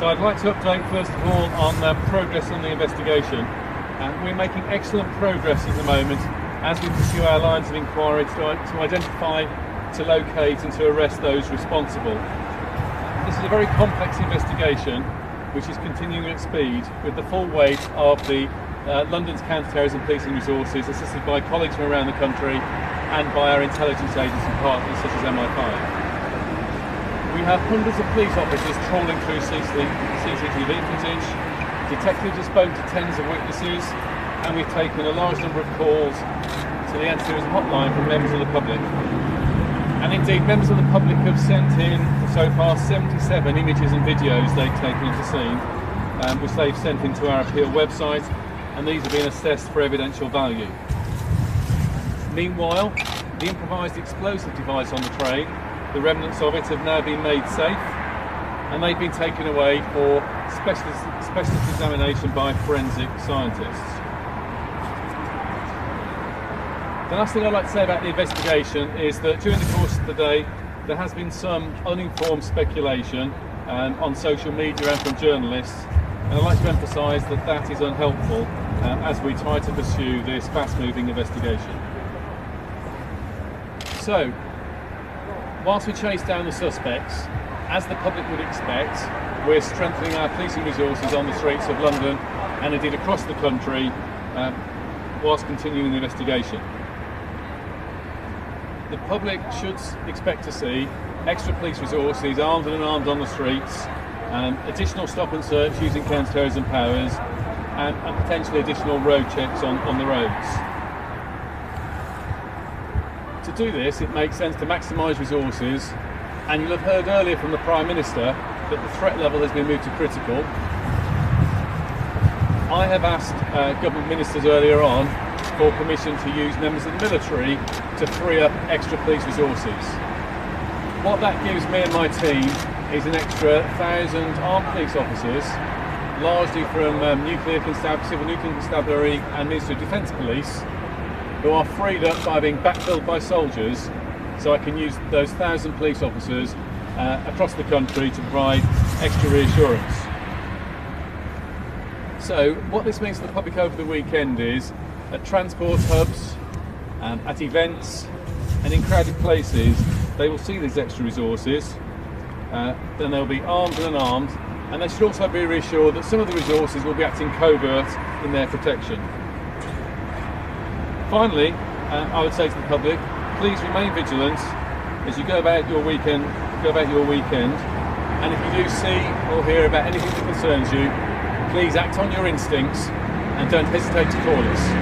So I'd like to update first of all on progress on the investigation. We're making excellent progress at the moment as we pursue our lines of inquiry to identify, to locate and to arrest those responsible. This is a very complex investigation which is continuing at speed with the full weight of the London's counter-terrorism policing resources, assisted by colleagues from around the country and by our intelligence agency partners such as MI5. We have hundreds of police officers trawling through CCTV footage. Detectives have spoken to tens of witnesses, and we've taken a large number of calls to the anti-terrorism hotline from members of the public. And indeed, members of the public have sent in so far 77 images and videos they've taken of the scene, which they've sent into our appeal website, and these have been assessed for evidential value. Meanwhile, the improvised explosive device on the train, the remnants of it have now been made safe, and they've been taken away for specialist examination by forensic scientists. The last thing I'd like to say about the investigation is that during the course of the day there has been some uninformed speculation on social media and from journalists, and I'd like to emphasise that that is unhelpful as we try to pursue this fast-moving investigation. So, whilst we chase down the suspects, as the public would expect, we're strengthening our policing resources on the streets of London and indeed across the country whilst continuing the investigation. The public should expect to see extra police resources armed and unarmed on the streets, additional stop and search using counter-terrorism powers, and potentially additional road checks on the roads. To do this, it makes sense to maximise resources, and you'll have heard earlier from the Prime Minister that the threat level has been moved to critical. I have asked government ministers earlier on for permission to use members of the military to free up extra police resources. What that gives me and my team is an extra 1,000 armed police officers, largely from Civil Nuclear Constabulary and Ministry of Defence Police, who are freed up by being backfilled by soldiers, so I can use those 1,000 police officers across the country to provide extra reassurance. So what this means to the public over the weekend is, at transport hubs, at events and in crowded places, they will see these extra resources, then they'll be armed and unarmed, and they should also be reassured that some of the resources will be acting covert in their protection. Finally, I would say to the public, please remain vigilant as you go about your weekend, and if you do see or hear about anything that concerns you, please act on your instincts and don't hesitate to call us.